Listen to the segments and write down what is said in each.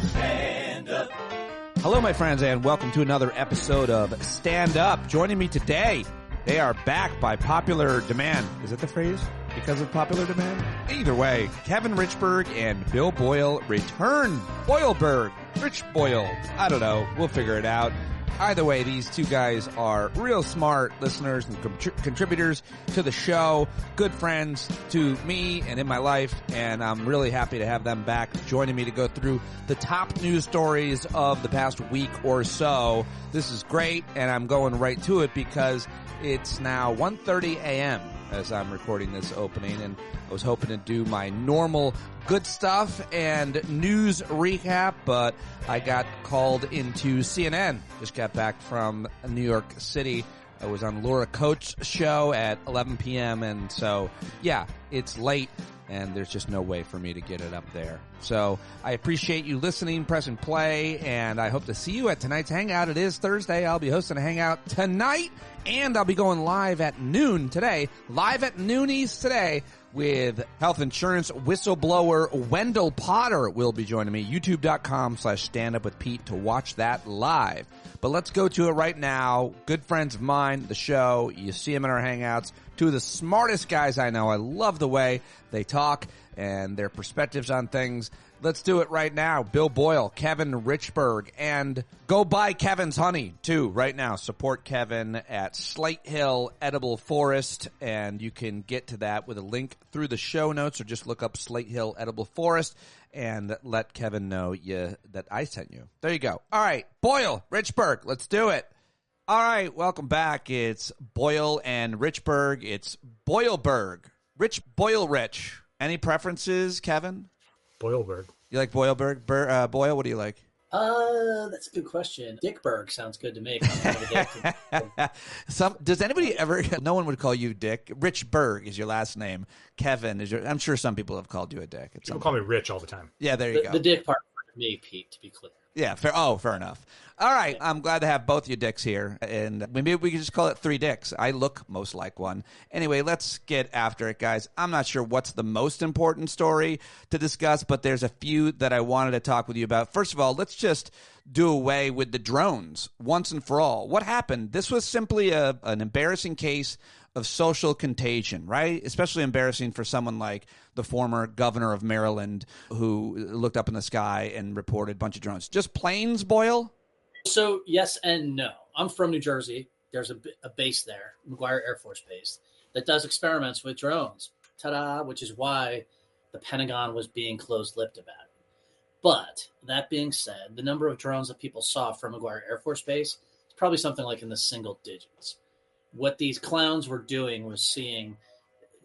Stand up. Hello, my friends, and welcome to another episode of Stand Up. Joining me today, they are back by popular demand. Is that the phrase? Because of popular demand? Either way, Kevin Richberg and Bill Boyle return. Boyleberg. Rich Boyle. I don't know. We'll figure it out. Either way, these two guys are real smart listeners and contributors to the show, good friends to me and in my life, and I'm really happy to have them back joining me to go through the top news stories of the past week or so. This is great, and I'm going right to it because it's now 1:30 a.m. as I'm recording this opening, and I was hoping to do my normal good stuff and news recap, but I got called into CNN. Just got back from New York City. I was on Laura Coates' show at 11 p.m., and so, yeah, it's late, and there's just no way for me to get it up there. So I appreciate you listening, press and play, and I hope to see you at tonight's Hangout. It is Thursday. I'll be hosting a Hangout tonight, and I'll be going live at noon today, live at noonies today, with health insurance whistleblower Wendell Potter will be joining me. YouTube.com/standupwithpete to watch that live. But let's go to it right now. Good friends of mine, the show. You see them in our Hangouts. Two of the smartest guys I know. I love the way they talk and their perspectives on things. Let's do it right now. Bill Boyle, Kevin Richberg, and go buy Kevin's honey, too, right now. Support Kevin at Slate Hill Edible Forest, and you can get to that with a link through the show notes, or just look up Slate Hill Edible Forest and let Kevin know that I sent you. There you go. All right, Boyle, Richberg, let's do it. All right, welcome back. It's Boyle and Richberg. It's Boyleberg. Boyle Rich. Any preferences, Kevin? Boyleberg. You like Boyleberg? Boyle, what do you like? That's a good question. Dickberg sounds good to me. Does anybody ever, no one would call you Dick. Richberg is your last name. Kevin is I'm sure some people have called you a Dick. People call me Rich all the time. Yeah, there you go. The Dick part for me, Pete, to be clear. Yeah, fair enough. All right, I'm glad to have both you dicks here, and maybe we can just call it three dicks. I look most like one. Anyway, let's get after it, guys. I'm not sure what's the most important story to discuss, but there's a few that I wanted to talk with you about. First of all, let's just do away with the drones once and for all. What happened? This was simply an embarrassing case of social contagion, right? Especially embarrassing for someone like the former governor of Maryland who looked up in the sky and reported a bunch of drones. Just planes, Boyle? So, yes and no. I'm from New Jersey. There's a base there, McGuire Air Force Base, that does experiments with drones. Ta-da! Which is why the Pentagon was being closed-lipped about it. But that being said, the number of drones that people saw from McGuire Air Force Base is probably something like in the single digits. What these clowns were doing was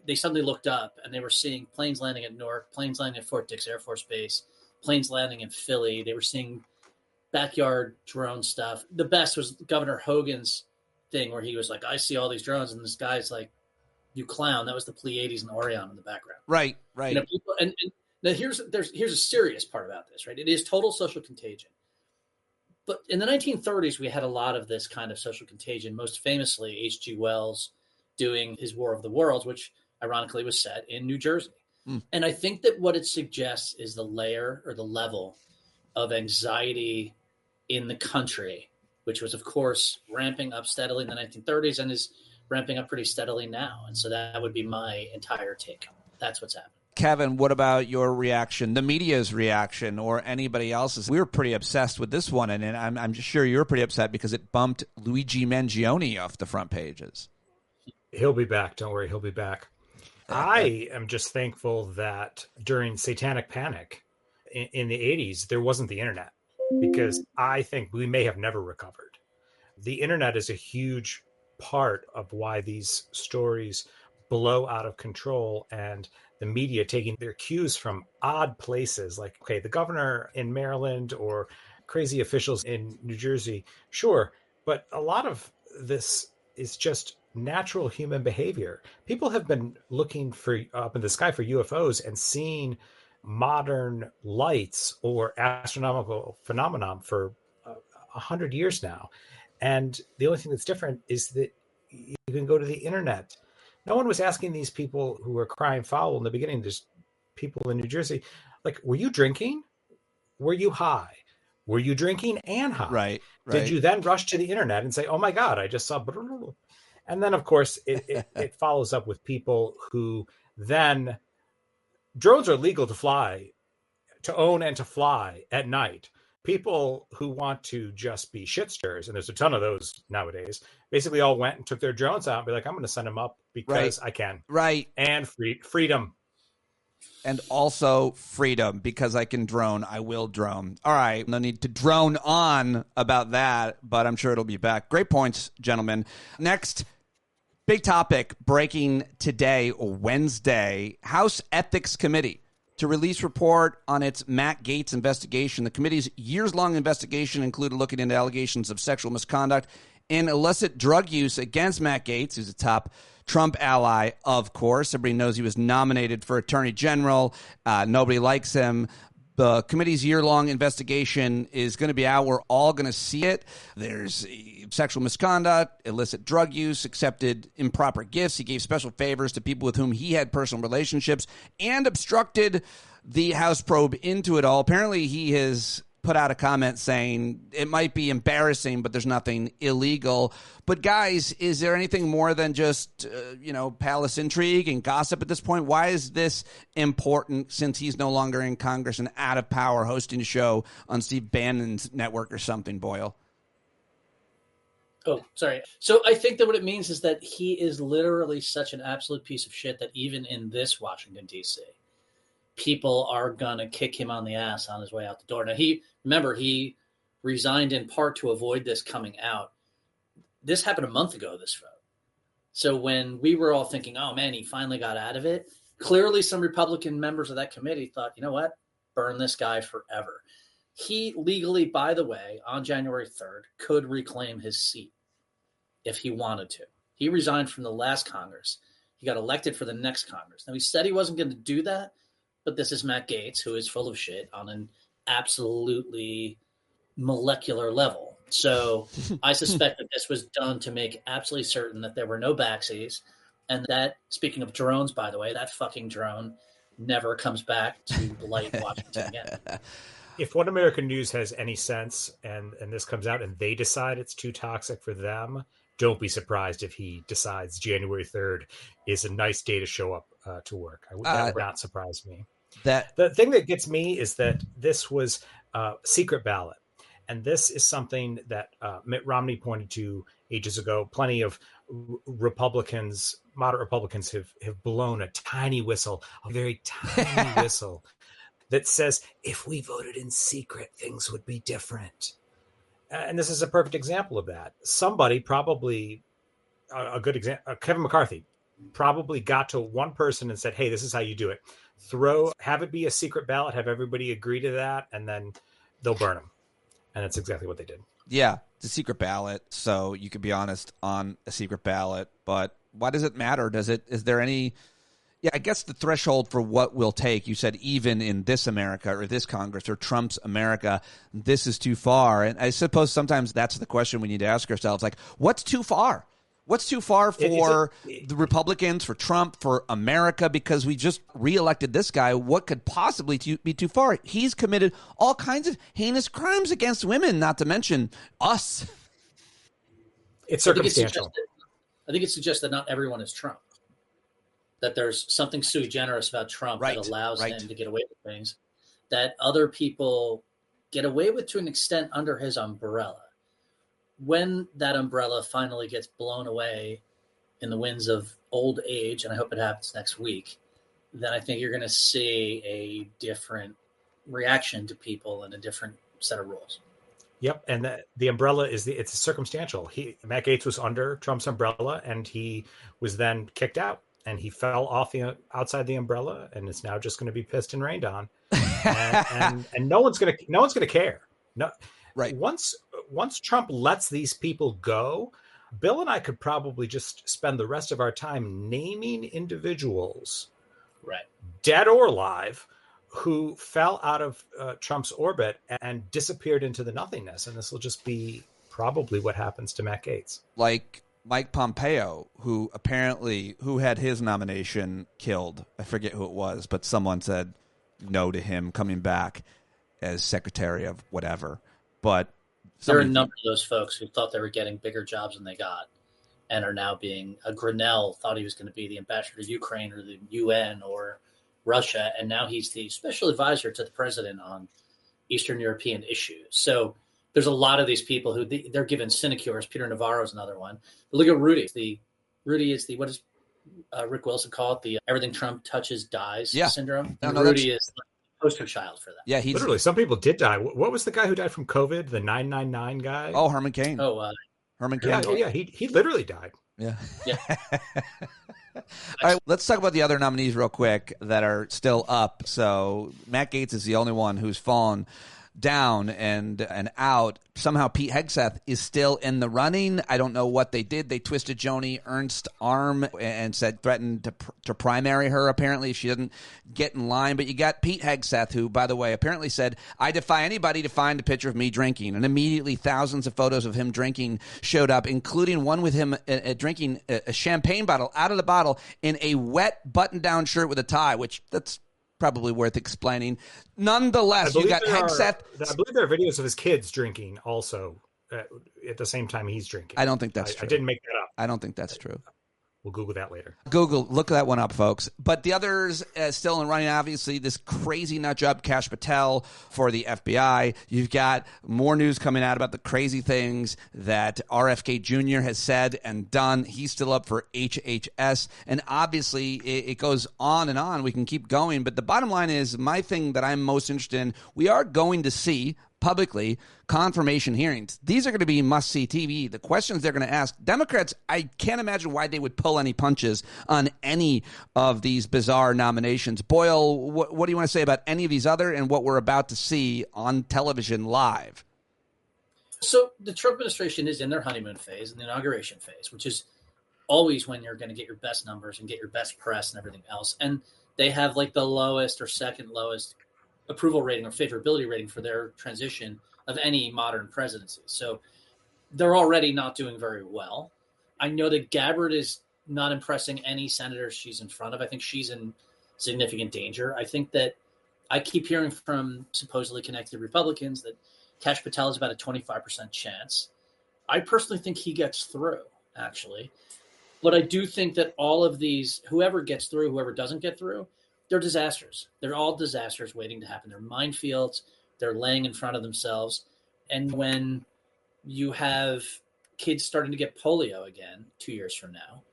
they suddenly looked up and they were seeing planes landing at Newark, planes landing at Fort Dix Air Force Base, planes landing in Philly. They were seeing backyard drone stuff. The best was Governor Hogan's thing where he was like, I see all these drones. And this guy's like, you clown. That was the Pleiades and Orion in the background. Right. You know, people, and now here's a serious part about this, right? It is total social contagion. But in the 1930s, we had a lot of this kind of social contagion, most famously H.G. Wells doing his War of the Worlds, which ironically was set in New Jersey. And I think that what it suggests is the layer or the level of anxiety in the country, which was, of course, ramping up steadily in the 1930s and is ramping up pretty steadily now. And so that would be my entire take. That's what's happening. Kevin, what about your reaction, the media's reaction, or anybody else's? We were pretty obsessed with this one, and I'm sure you're pretty upset because it bumped Luigi Mangione off the front pages. He'll be back. Don't worry. He'll be back. I am just thankful that during Satanic Panic in the 80s, there wasn't the internet, because I think we may have never recovered. The internet is a huge part of why these stories blow out of control, and the media taking their cues from odd places like, okay, the governor in Maryland or crazy officials in New Jersey. Sure. But a lot of this is just natural human behavior. People have been looking for up in the sky for UFOs and seeing modern lights or astronomical phenomenon for 100 years now. And the only thing that's different is that you can go to the internet. No one was asking these people who were crying foul in the beginning, just people in New Jersey, like, were you drinking? Were you high? Were you drinking and high? Right. Did you then rush to the internet and say, oh my God, I just saw... And then, of course, it follows up with people who then... Drones are legal to fly, to own and to fly at night. People who want to just be shitsters, and there's a ton of those nowadays, basically all went and took their drones out and be like, I'm going to send them up because I can. Right. And freedom. And also freedom, because I can drone, I will drone. All right, no need to drone on about that, but I'm sure it'll be back. Great points, gentlemen. Next, big topic breaking today, Wednesday. House Ethics Committee to release report on its Matt Gaetz investigation. The committee's years-long investigation included looking into allegations of sexual misconduct and illicit drug use against Matt Gaetz, who's a top Trump ally, of course. Everybody knows he was nominated for Attorney General. Nobody likes him. The committee's year-long investigation is going to be out. We're all going to see it. There's sexual misconduct, illicit drug use, accepted improper gifts. He gave special favors to people with whom he had personal relationships and obstructed the House probe into it all. Apparently, he has put out a comment saying it might be embarrassing, but there's nothing illegal. But guys, is there anything more than just, palace intrigue and gossip at this point? Why is this important since he's no longer in Congress and out of power hosting a show on Steve Bannon's network or something, Boyle? Oh, sorry. So I think that what it means is that he is literally such an absolute piece of shit that even in this Washington, D.C., people are going to kick him on the ass on his way out the door. Now, he resigned in part to avoid this coming out. This happened a month ago, this vote. So when we were all thinking, oh, man, he finally got out of it, clearly some Republican members of that committee thought, you know what, burn this guy forever. He legally, by the way, on January 3rd, could reclaim his seat if he wanted to. He resigned from the last Congress. He got elected for the next Congress. Now, he said he wasn't going to do that, but this is Matt Gaetz, who is full of shit on an absolutely molecular level. So I suspect that this was done to make absolutely certain that there were no backsies. And that, speaking of drones, by the way, that fucking drone never comes back to blight Washington again. If One American News has any sense and this comes out and they decide it's too toxic for them, don't be surprised if he decides January 3rd is a nice day to show up to work. That would not surprise me. The thing that gets me is that this was a secret ballot. And this is something that Mitt Romney pointed to ages ago. Plenty of Republicans, moderate Republicans, have blown a tiny whistle, a very tiny whistle that says, if we voted in secret, things would be different. And this is a perfect example of that. Somebody probably, a good example, Kevin McCarthy, probably got to one person and said, hey, this is how you do it. Have it be a secret ballot, have everybody agree to that, and then they'll burn them. And that's exactly what they did. Yeah, it's a secret ballot, so you could be honest on a secret ballot. But why does it matter? Is there any... Yeah, I guess the threshold for what we'll take, you said even in this America or this Congress or Trump's America, this is too far. And I suppose sometimes that's the question we need to ask ourselves, like, what's too far? What's too far for the Republicans, for Trump, for America? Because we just reelected this guy. What could possibly be too far? He's committed all kinds of heinous crimes against women, not to mention us. It's circumstantial. I think it suggests that not everyone is Trump. That there's something sui generis about Trump that allows him to get away with things that other people get away with to an extent under his umbrella. When that umbrella finally gets blown away in the winds of old age, and I hope it happens next week, then I think you're going to see a different reaction to people and a different set of rules. Yep, and the umbrella it's circumstantial. Matt Gaetz was under Trump's umbrella, and he was then kicked out, and he fell off outside the umbrella, and it's now just going to be pissed and rained on, and no one's going to care. No, right. Once Trump lets these people go, Bill and I could probably just spend the rest of our time naming individuals, right, dead or alive, who fell out of Trump's orbit and disappeared into the nothingness. And this will just be probably what happens to Matt Gaetz. Like Mike Pompeo, who had his nomination killed. I forget who it was, but someone said no to him coming back. as secretary of whatever. But there are a number of those folks who thought they were getting bigger jobs than they got and are now being Grinnell thought he was going to be the ambassador to Ukraine or the UN or Russia. And now he's the special advisor to the president on Eastern European issues. So there's a lot of these people who they're given sinecures. Peter Navarro is another one. But look at Rudy. Rudy is what does Rick Wilson call it? The everything Trump touches dies syndrome. And Rudy is the poster child for that. Yeah, he's literally some people did die. What was the guy who died from COVID? The 999 guy? Oh, Herman Cain. Herman Cain. Yeah, he literally died. Yeah. Yeah. All right, let's talk about the other nominees real quick that are still up. So Matt Gaetz is the only one who's fallen down and out. Somehow Pete Hegseth is still in the running. I don't know what they did. They twisted Joni Ernst's arm and threatened to primary her, apparently, if she doesn't get in line. But you got Pete Hegseth, who, by the way, apparently said, I defy anybody to find a picture of me drinking. And immediately thousands of photos of him drinking showed up, including one with him drinking a champagne bottle out of the bottle in a wet button-down shirt with a tie, which that's probably worth explaining. Nonetheless, you got Hegseth. I believe there are videos of his kids drinking also at the same time he's drinking. I don't think that's true. I didn't make that up. I don't think that's true. We'll Google that later. Look that one up, folks. But the others still in running, obviously, this crazy nut job, Kash Patel for the FBI. You've got more news coming out about the crazy things that RFK Jr. has said and done. He's still up for HHS. And obviously, it goes on and on. We can keep going. But the bottom line is, my thing that I'm most interested in, we are going to see publicly confirmation hearings. These are going to be must-see TV. The questions they're going to ask Democrats, I can't imagine why they would pull any punches on any of these bizarre nominations. Boyle, what do you want to say about any of these other and what we're about to see on television live? So the Trump administration is in their honeymoon phase and the inauguration phase, which is always when you're going to get your best numbers and get your best press and everything else. And they have like the lowest or second lowest approval rating or favorability rating for their transition of any modern presidency. So they're already not doing very well. I know that Gabbard is not impressing any senators she's in front of. I think she's in significant danger. I think that I keep hearing from supposedly connected Republicans that Kash Patel is about a 25% chance. I personally think he gets through, actually. But I do think that all of these, whoever gets through, whoever doesn't get through, they're disasters. They're all disasters waiting to happen. They're minefields. They're laying in front of themselves. And when you have kids starting to get polio again 2 years from now,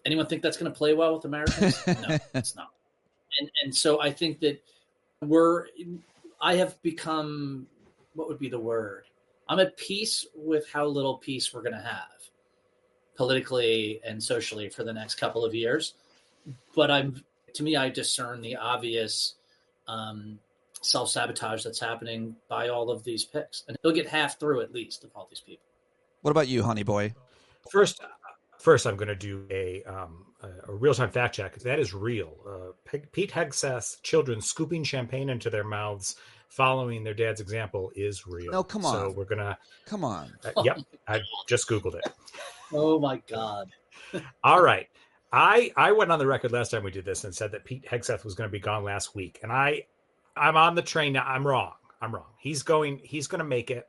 anyone think that's going to play well with Americans? No, it's not. And so I think that I have become, what would be the word? I'm at peace with how little peace we're going to have politically and socially for the next couple of years. But to me, I discern the obvious self-sabotage that's happening by all of these picks. And they'll get half through at least of all these people. What about you, honey boy? First, I'm going to do a real-time fact check. That is real. Pete Hegseth's children scooping champagne into their mouths following their dad's example is real. No, come on. So we're going to... Come on. Yep, I just Googled it. Oh, my God. All right. I went on the record last time we did this and said that Pete Hegseth was going to be gone last week. And I'm on the train now. I'm wrong. He's going to make it.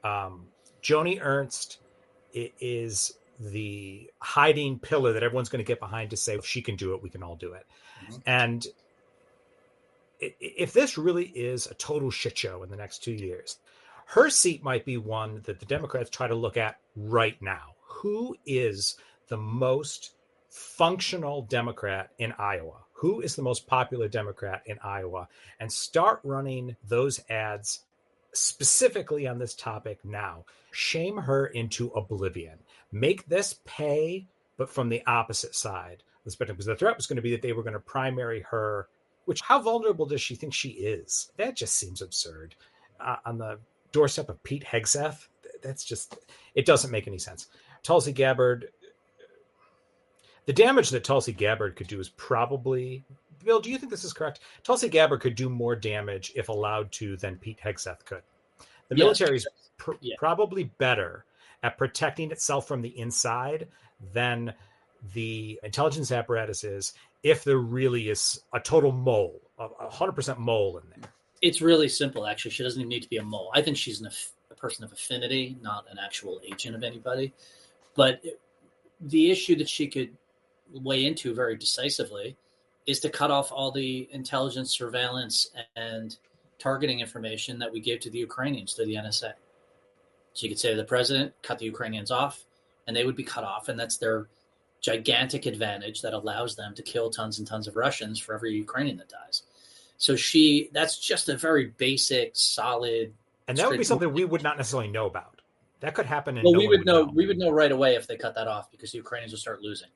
Joni Ernst is the hiding pillar that everyone's going to get behind to say, if she can do it, we can all do it. Mm-hmm. And if this really is a total shit show in the next 2 years, her seat might be one that the Democrats try to look at right now. Who is the most functional Democrat in Iowa? Who is the most popular Democrat in Iowa? And start running those ads specifically on this topic now. Shame her into oblivion. Make this pay, but from the opposite side of the spectrum. Because the threat was going to be that they were going to primary her, which how vulnerable does she think she is? That just seems absurd. On the doorstep of Pete Hegseth, that's just, it doesn't make any sense. Tulsi Gabbard, the damage that Tulsi Gabbard could do is probably, Bill, do you think this is correct? Tulsi Gabbard could do more damage if allowed to than Pete Hegseth could. The military is probably better at protecting itself from the inside than the intelligence apparatus is if there really is a total mole, a 100% mole in there. It's really simple, actually. She doesn't even need to be a mole. I think she's a person of affinity, not an actual agent of anybody. But the issue that she could weigh into very decisively is to cut off all the intelligence, surveillance, and targeting information that we give to the Ukrainians through the NSA. So you could say to the president, cut the Ukrainians off, and they would be cut off. And that's their gigantic advantage that allows them to kill tons and tons of Russians for every Ukrainian that dies. So that's just a very basic, solid. And that would be something we would not necessarily know about. That could happen. And well, we would know right away if they cut that off, because the Ukrainians would start losing.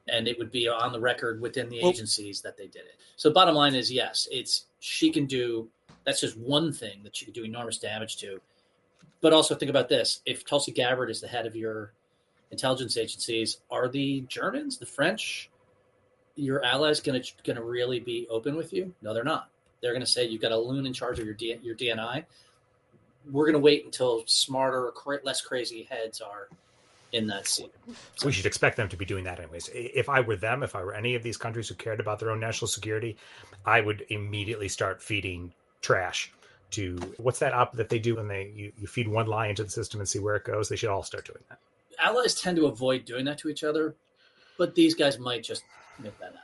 And it would be on the record within the agencies that they did it. So bottom line is, yes, she can do, that's just one thing that she could do enormous damage to. But also think about this. If Tulsi Gabbard is the head of your intelligence agencies, are the Germans, the French, your allies going to really be open with you? No, they're not. They're going to say, you've got a loon in charge of your DNI. We're going to wait until smarter, less crazy heads are in that seat. So we should expect them to be doing that anyways. If I were them, if I were any of these countries who cared about their own national security, I would immediately start feeding trash to, what's that op that they do when you feed one lie into the system and see where it goes? They should all start doing that. Allies tend to avoid doing that to each other, but these guys might just make that happen.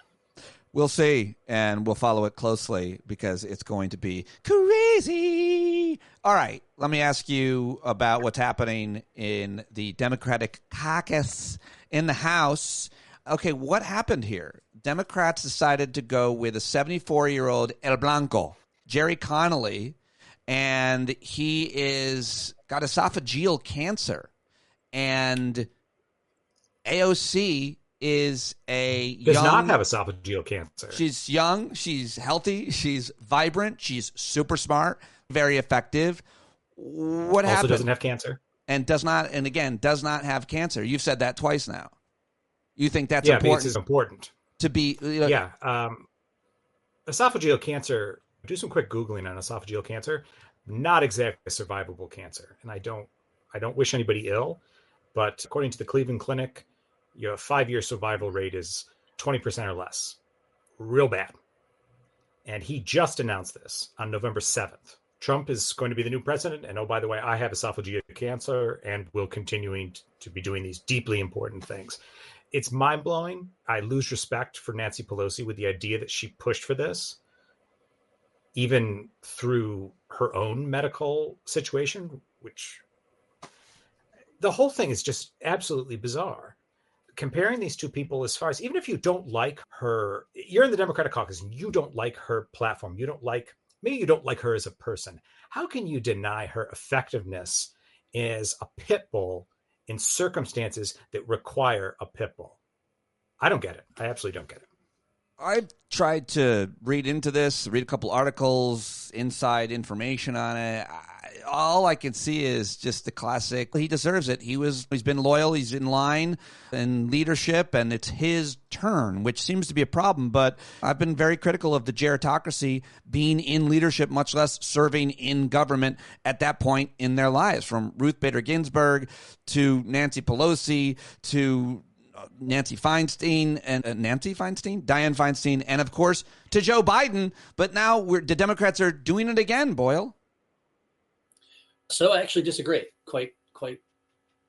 We'll see, and we'll follow it closely because it's going to be crazy. All right, let me ask you about what's happening in the Democratic caucus in the House. Okay, what happened here? Democrats decided to go with a 74-year-old El Blanco, Jerry Connolly, and he is got esophageal cancer. And AOC does not have esophageal cancer. She's young, she's healthy, she's vibrant, she's super smart, very effective. What happened? Also doesn't have cancer. And does not have cancer. You've said that twice now. You think that's important? Yeah, it's important. To be... esophageal cancer, do some quick Googling on esophageal cancer. Not exactly a survivable cancer. And I don't wish anybody ill, but according to the Cleveland Clinic, your 5-year survival rate is 20% or less. Real bad. And he just announced this on November 7th. Trump is going to be the new president. And oh, by the way, I have esophageal cancer and will continuing to be doing these deeply important things. It's mind-blowing. I lose respect for Nancy Pelosi with the idea that she pushed for this, even through her own medical situation, which the whole thing is just absolutely bizarre. Comparing these two people, as far as, even if you don't like her, you're in the Democratic caucus and you don't like her platform, maybe you don't like her as a person. How can you deny her effectiveness as a pit bull in circumstances that require a pit bull? I don't get it. I absolutely don't get it. I've tried to read into this, read a couple articles, inside information on it. All I can see is just the classic. He deserves it. He's been loyal. He's in line in leadership, and it's his turn, which seems to be a problem. But I've been very critical of the gerontocracy being in leadership, much less serving in government at that point in their lives, from Ruth Bader Ginsburg to Nancy Pelosi to Dianne Feinstein, and of course to Joe Biden. But now the Democrats are doing it again, Boyle. So I actually disagree quite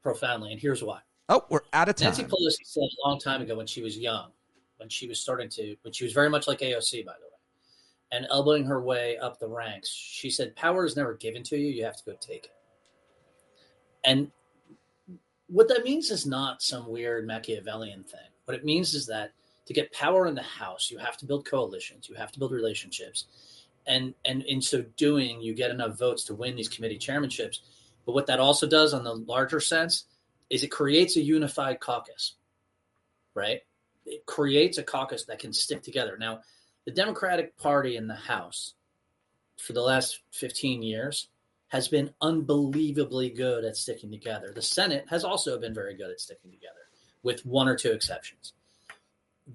profoundly, and here's why. Oh, we're out of time. Nancy Pelosi said a long time ago, when she was young, when she was very much like AOC, by the way, and elbowing her way up the ranks, she said, power is never given to you. You have to go take it. And what that means is not some weird Machiavellian thing. What it means is that to get power in the House, you have to build coalitions, you have to build relationships. And in so doing, you get enough votes to win these committee chairmanships. But what that also does on the larger sense is it creates a unified caucus, right? It creates a caucus that can stick together. Now, the Democratic Party in the House for the last 15 years has been unbelievably good at sticking together. The Senate has also been very good at sticking together, with one or two exceptions.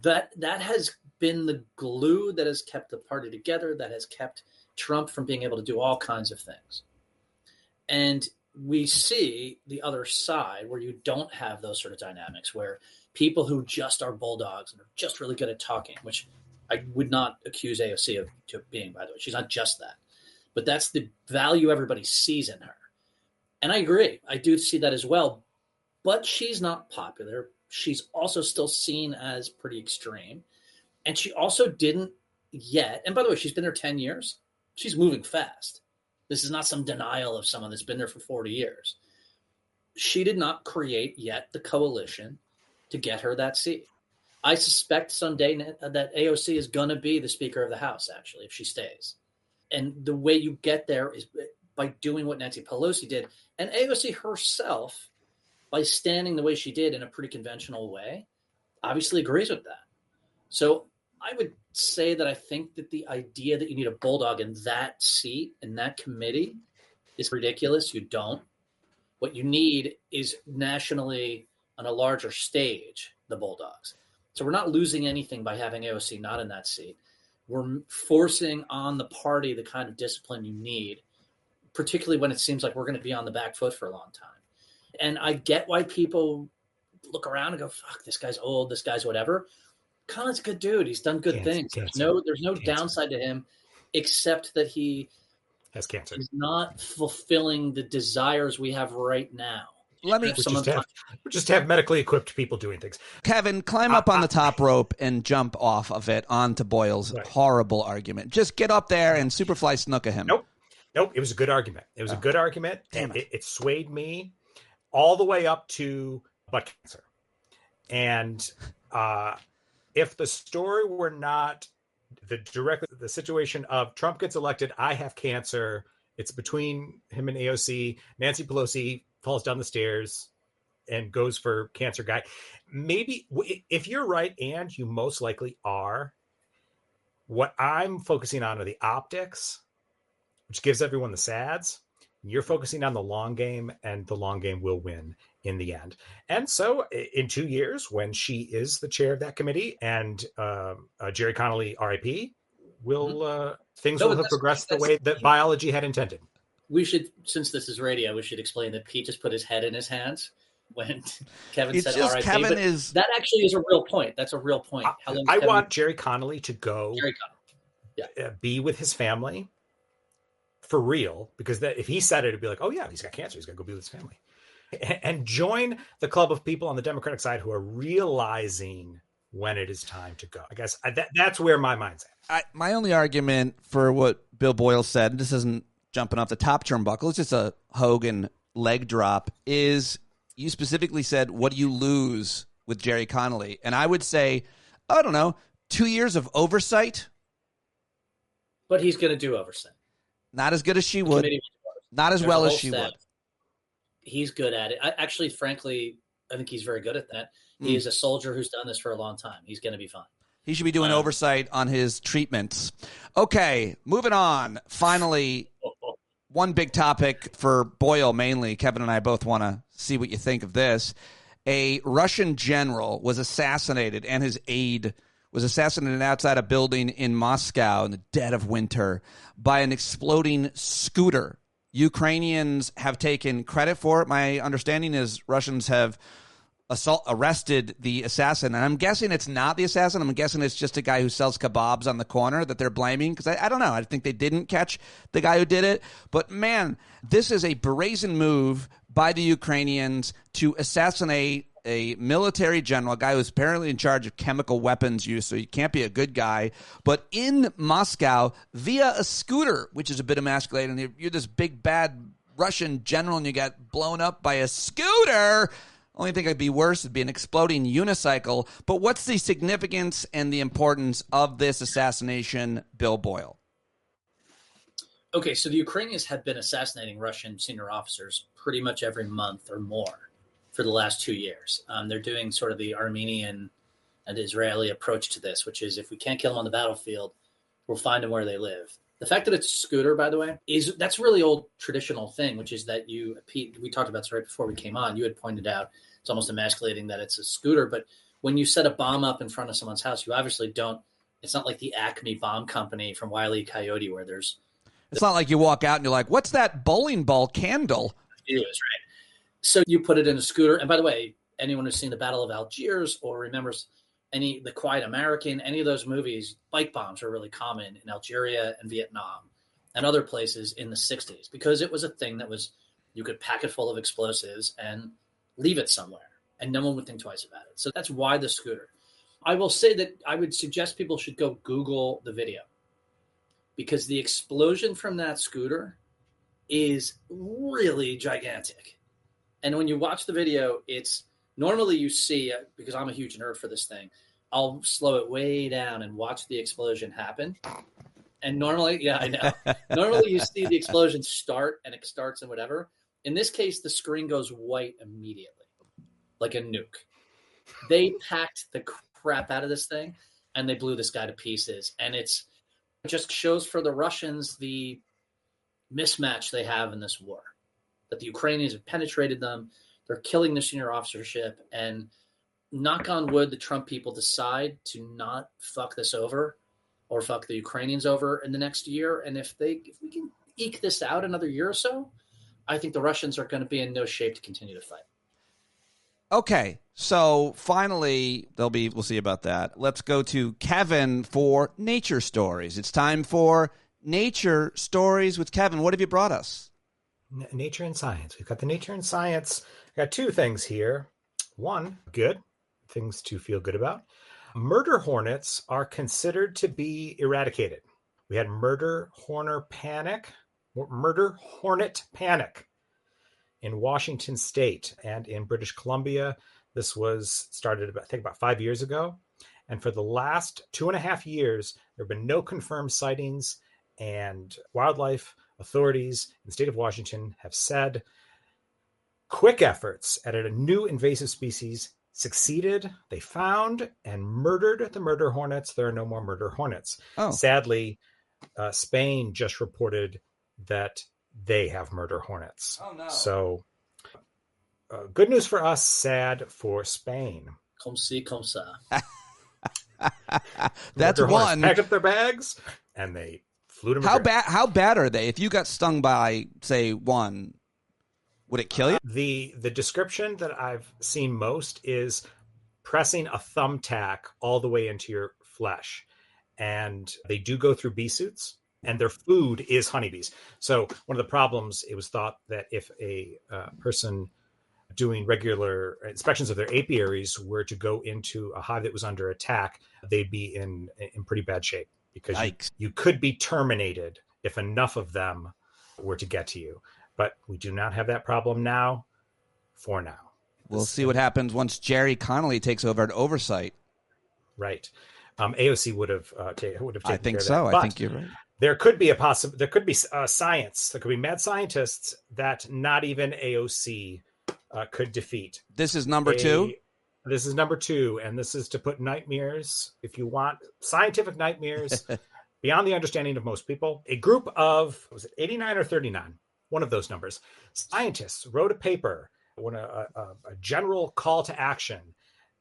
That has been the glue that has kept the party together, that has kept Trump from being able to do all kinds of things. And we see the other side where you don't have those sort of dynamics, where people who just are bulldogs and are just really good at talking, which I would not accuse AOC of being, by the way. She's not just that. but that's the value everybody sees in her. And I agree. I do see that as well. But she's not popular. She's also still seen as pretty extreme. And she also didn't yet. And by the way, she's been there 10 years. She's moving fast. This is not some denial of someone that's been there for 40 years. She did not create yet the coalition to get her that seat. I suspect someday that AOC is going to be the Speaker of the House, actually, if she stays. And the way you get there is by doing what Nancy Pelosi did. And AOC herself, by standing the way she did in a pretty conventional way, obviously agrees with that. So I would say that I think that the idea that you need a bulldog in that seat, in that committee, is ridiculous. You don't. What you need is nationally on a larger stage, the bulldogs. So we're not losing anything by having AOC not in that seat. We're forcing on the party the kind of discipline you need, particularly when it seems like we're going to be on the back foot for a long time. And I get why people look around and go, fuck, this guy's old, this guy's whatever. Colin's a good dude. He's done good things. There's no downside to him, except that he has cancer. He's not fulfilling the desires we have right now. Just have medically equipped people doing things. Kevin, climb up on the top rope and jump off of it onto Boyle's horrible argument. Just get up there and superfly snook at him. Nope. It was a good argument. It was a good argument. And it swayed me all the way up to butt cancer. And if the story were not the situation of Trump gets elected, I have cancer, it's between him and AOC, Nancy Pelosi falls down the stairs and goes for cancer guy. Maybe if you're right, and you most likely are, what I'm focusing on are the optics, which gives everyone the sads. You're focusing on the long game, and the long game will win in the end. And so in 2 years, when she is the chair of that committee and Jerry Connolly, RIP, things will have progressed the way that biology had intended. We should, since this is radio, we should explain that Pete just put his head in his hands when Kevin said RIP. That actually is a real point. That's a real point. I want Jerry Connolly to go be with his family for real, because if he said it, it'd be like, oh yeah, he's got cancer, he's got to go be with his family. And join the club of people on the Democratic side who are realizing when it is time to go. I guess that's where my mind's at. My only argument for what Bill Boyle said, and this isn't jumping off the top turnbuckle, it's just a Hogan leg drop, is you specifically said, what do you lose with Jerry Connolly? And I would say, I don't know, 2 years of oversight. But he's going to do oversight. Not as good as she would. Not as well as she would. He's good at it. Frankly, I think he's very good at that. He is a soldier who's done this for a long time. He's going to be fine. He should be doing oversight on his treatments. Okay, moving on. Finally, one big topic for Boyle mainly. Kevin and I both want to see what you think of this. A Russian general was assassinated, and his aide was assassinated outside a building in Moscow in the dead of winter by an exploding scooter. Ukrainians have taken credit for it. My understanding is Russians have arrested the assassin, and I'm guessing it's not the assassin. I'm guessing it's just a guy who sells kebabs on the corner that they're blaming, because I don't know. I think they didn't catch the guy who did it. But, man, this is a brazen move by the Ukrainians to assassinate a military general, a guy who's apparently in charge of chemical weapons use, so he can't be a good guy, but in Moscow via a scooter, which is a bit emasculating. You're this big, bad Russian general, and you got blown up by a scooter. Only thing that'd be worse would be an exploding unicycle. But what's the significance and the importance of this assassination, Bill Boyle? Okay, so the Ukrainians have been assassinating Russian senior officers pretty much every month or more for the last 2 years. They're doing sort of the Armenian and Israeli approach to this, which is if we can't kill them on the battlefield, we'll find them where they live. The fact that it's a scooter, by the way, that's really old traditional thing, which is that Pete, we talked about this right before we came on. You had pointed out it's almost emasculating that it's a scooter, but when you set a bomb up in front of someone's house, you obviously don't. It's not like the Acme Bomb Company from Wile E. Coyote where there's. It's not like you walk out and you're like, "What's that bowling ball candle?" It is, right. So you put it in a scooter. And by the way, anyone who's seen the Battle of Algiers or remembers The Quiet American, any of those movies, bike bombs are really common in Algeria and Vietnam. and other places in the 60s, because it was a thing that was, you could pack it full of explosives and leave it somewhere and no one would think twice about it. So that's why the scooter. I will say that I would suggest people should go Google the video, because the explosion from that scooter is really gigantic. And when you watch the video, it's normally you see, because I'm a huge nerd for this thing, I'll slow it way down and watch the explosion happen. And normally, yeah, I know. Normally you see the explosion start and it starts and whatever. In this case, the screen goes white immediately, like a nuke. They packed the crap out of this thing and they blew this guy to pieces. And it just shows for the Russians the mismatch they have in this war, that the Ukrainians have penetrated them. They're killing the senior officership, and knock on wood, the Trump people decide to not fuck this over or fuck the Ukrainians over in the next year. And if we can eke this out another year or so, I think the Russians are going to be in no shape to continue to fight. Okay, so finally, we'll see about that. Let's go to Kevin for Nature Stories. It's time for Nature Stories with Kevin. What have you brought us? Nature and science. We've got the nature and science. I got two things here. One, good, things to feel good about. Murder hornets are considered to be eradicated. We had murder hornet panic in Washington State and in British Columbia. This was started about 5 years ago. And for the last 2.5 years, there have been no confirmed sightings, and wildlife authorities in the state of Washington have said quick efforts at a new invasive species succeeded. They found and murdered the murder hornets. There are no more murder hornets. Oh. Sadly, Spain just reported that they have murder hornets. Oh, no. So good news for us, sad for Spain. Comme ci, comme ça. That's murder one. Hornets packed up their bags and they flew to Madrid. How bad are they? If you got stung by, say, one, would it kill you? The description that I've seen most is pressing a thumbtack all the way into your flesh. And they do go through bee suits, and their food is honeybees. So one of the problems, it was thought that if a person doing regular inspections of their apiaries were to go into a hive that was under attack, they'd be in pretty bad shape, because you could be terminated if enough of them were to get to you. But we do not have that problem now, for now. We'll see what happens once Jerry Connolly takes over at Oversight. Right. AOC would have taken I think care of so. that. I think you're right. There could be science. There could be mad scientists that not even AOC could defeat. This is number two? This is number two, and this is to put nightmares, if you want scientific nightmares, beyond the understanding of most people. A group of, was it 89 or 39? One of those numbers. Scientists wrote a paper, a general call to action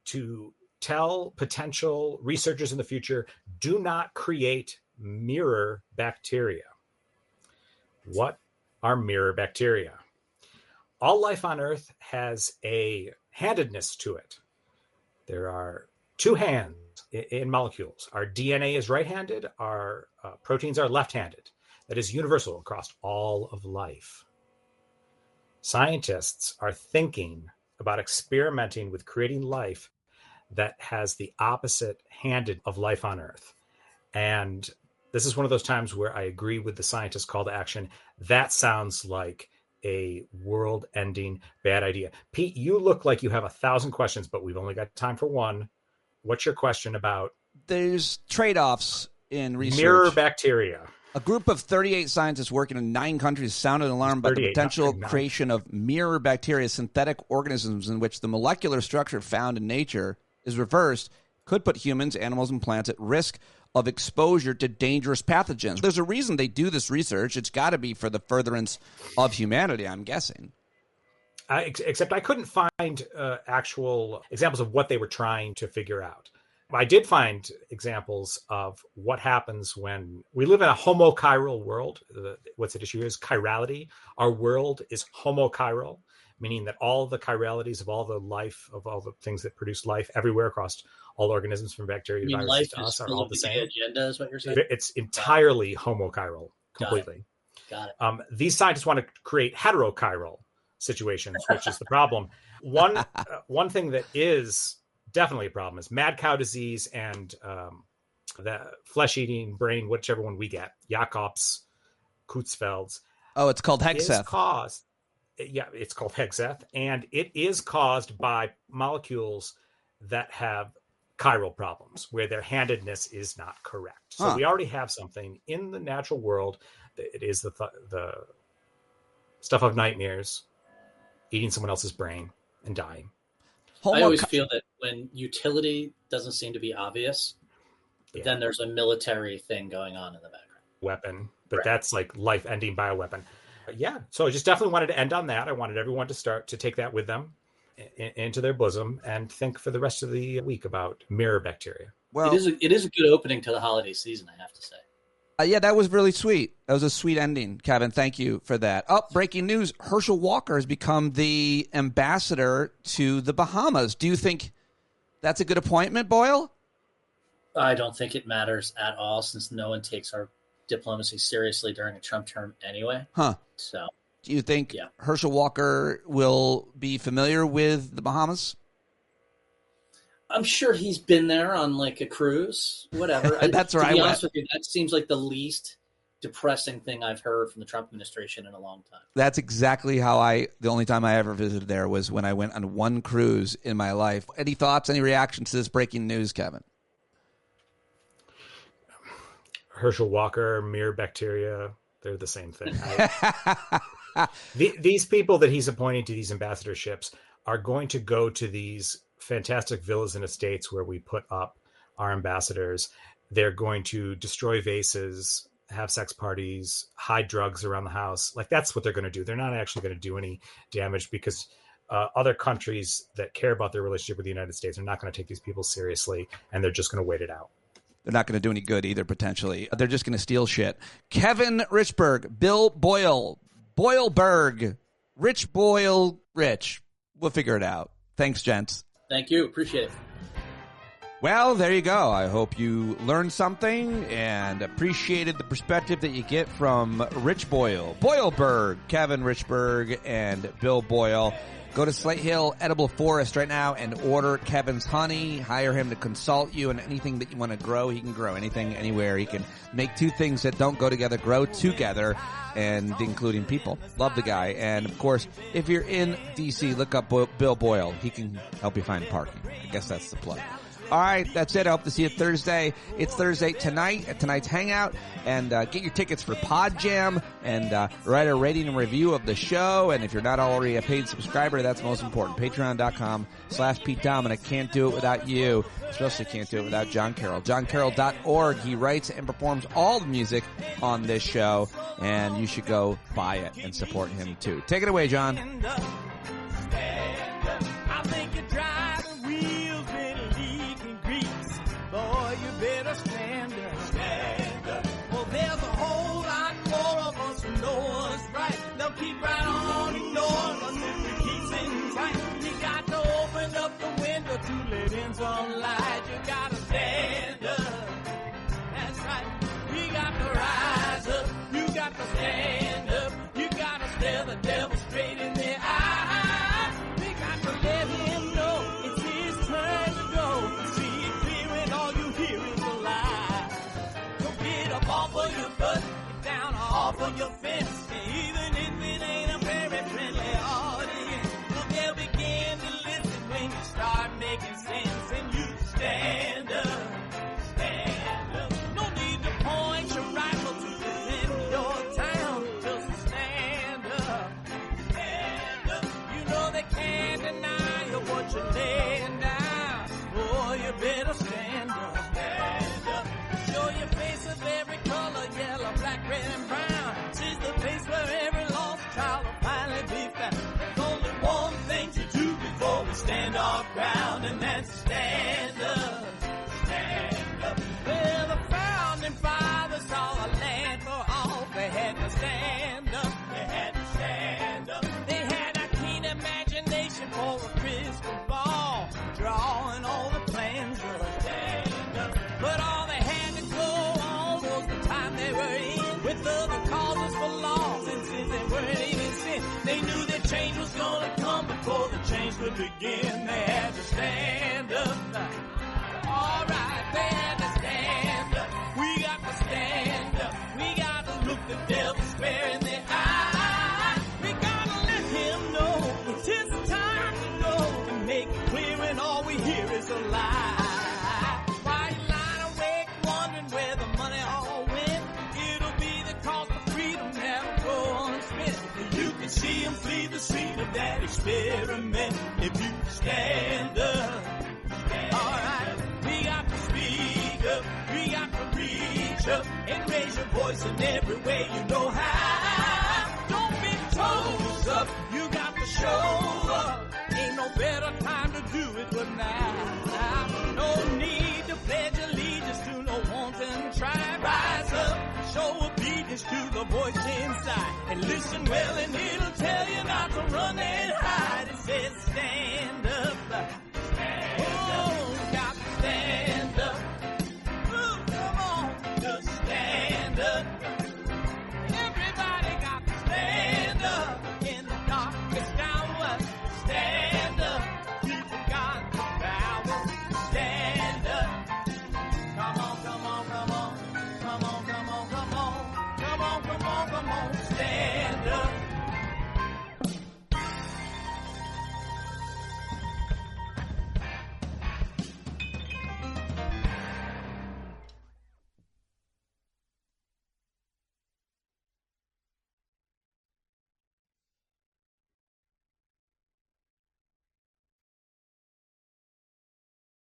to tell potential researchers in the future, do not create mirror bacteria. What are mirror bacteria? All life on Earth has a handedness to it. There are two hands in molecules. Our DNA is right-handed. Our proteins are left-handed. That is universal across all of life. Scientists are thinking about experimenting with creating life that has the opposite handed of life on Earth. And this is one of those times where I agree with the scientist's call to action. That sounds like a world-ending bad idea. Pete, you look like you have 1,000 questions, but we've only got time for one. What's your question about? There's trade-offs in research. Mirror bacteria. A group of 38 scientists working in 9 countries sounded an alarm about the potential creation of mirror bacteria, synthetic organisms in which the molecular structure found in nature is reversed, could put humans, animals, and plants at risk of exposure to dangerous pathogens. There's a reason they do this research. It's got to be for the furtherance of humanity, I'm guessing. Except I couldn't find actual examples of what they were trying to figure out. I did find examples of what happens when we live in a homochiral world. What's at issue here is chirality. Our world is homochiral, meaning that all the chiralities of all the life, of all the things that produce life everywhere across all organisms, from bacteria to viruses to us, are all the same. Agenda is what you're saying? It's entirely homochiral. completely. Got it. These scientists want to create heterochiral situations, which is the problem. One thing that is definitely a problem is mad cow disease and the flesh-eating brain, whichever one we get, Jacobs, Creutzfeld's. Oh, it's called Hegseth. It's called Hegseth, and it is caused by molecules that have chiral problems, where their handedness is not correct. So we already have something in the natural world. It is the stuff of nightmares, eating someone else's brain and dying. I always feel that when utility doesn't seem to be obvious, then there's a military thing going on in the background. Weapon, but that's like life-ending bioweapon. So I just definitely wanted to end on that. I wanted everyone to start to take that with them into their bosom and think for the rest of the week about mirror bacteria. Well, it is a good opening to the holiday season, I have to say. That was really sweet. That was a sweet ending, Kevin. Thank you for that. Breaking news. Herschel Walker has become the ambassador to the Bahamas. Do you think that's a good appointment, Boyle? I don't think it matters at all, since no one takes our diplomacy seriously during a Trump term anyway. So, do you think Herschel Walker will be familiar with the Bahamas? I'm sure he's been there on like a cruise, whatever. That's right. To be honest with you, that seems like the least depressing thing I've heard from the Trump administration in a long time. That's exactly how the only time I ever visited there was when I went on one cruise in my life. Any thoughts, any reactions to this breaking news, Kevin? Herschel Walker, mirror bacteria, they're the same thing. These people that he's appointing to these ambassadorships are going to go to these fantastic villas and estates where we put up our ambassadors. They're going to destroy vases, have sex parties, hide drugs around the house. Like, that's what they're going to do. They're not actually going to do any damage, because other countries that care about their relationship with the United States are not going to take these people seriously, and they're just going to wait it out. They're not going to do any good either, potentially. They're just going to steal shit. Kevin Richberg, Bill Boyle, Boyleberg, Rich Boyle, Rich. We'll figure it out. Thanks, gents. Thank you. Appreciate it. Well, there you go. I hope you learned something and appreciated the perspective that you get from Rich Boyle, Boyleberg, Kevin Richberg, and Bill Boyle. Go to Slate Hill Edible Forest right now and order Kevin's honey. Hire him to consult you, and anything that you want to grow, he can grow anything, anywhere. He can make two things that don't go together grow together, and including people. Love the guy. And, of course, if you're in D.C., look up Bill Boyle. He can help you find parking. I guess that's the plug. All right, that's it. I hope to see you Thursday. It's Thursday tonight at tonight's Hangout. And get your tickets for PODJAM and write a rating and review of the show. And if you're not already a paid subscriber, that's most important. Patreon.com/Pete Dominic. Can't do it without you. Especially can't do it without Jon Carroll. JonCarroll.org. He writes and performs all the music on this show. And you should go buy it and support him, too. Take it away, John. I think you're driving wheels with leaking grease. Boy, you better stand up. Stand up. Well, there's a whole lot more of us who know what's right. They'll keep right on ignoring us if we keep sitting tight. You got to open up the window to let in some light. You gotta stand up. That's right. We got to rise up. You got to stand up. You gotta stare the devil straight in the eye. Let him know it's his turn to go. See it clear and all you hear is a lie. So get up off of your butt, get down off of your fence. Even if it ain't a very friendly audience, well, they'll begin to listen when you start making sense. And you stand up, stand up. No need to point your rifle to defend your town. Just stand up, stand up. You know they can't deny what you're laying down. Oh, you better stand up. Stand up. Show your face of every color, yellow, black, red, and brown. Since begin, they had to stand up. All right, they had to stand up. We got to stand up. We got to look the devil square in the eye. We gotta let him know it's his time to go and make it clear when all we hear is a lie. Why you lying awake wondering where the money all went? It'll be the cost of freedom that'll go unspent. You can see him flee the scene of that experiment if you stand up. Alright, we got to speak up, we got to reach up and raise your voice in every way you know how. Don't be toes up, you got to show up. Ain't no better time to do it but now. No need to pledge allegiance to no wanton tribe. Rise up, show obedience to the voice inside, and listen well and hear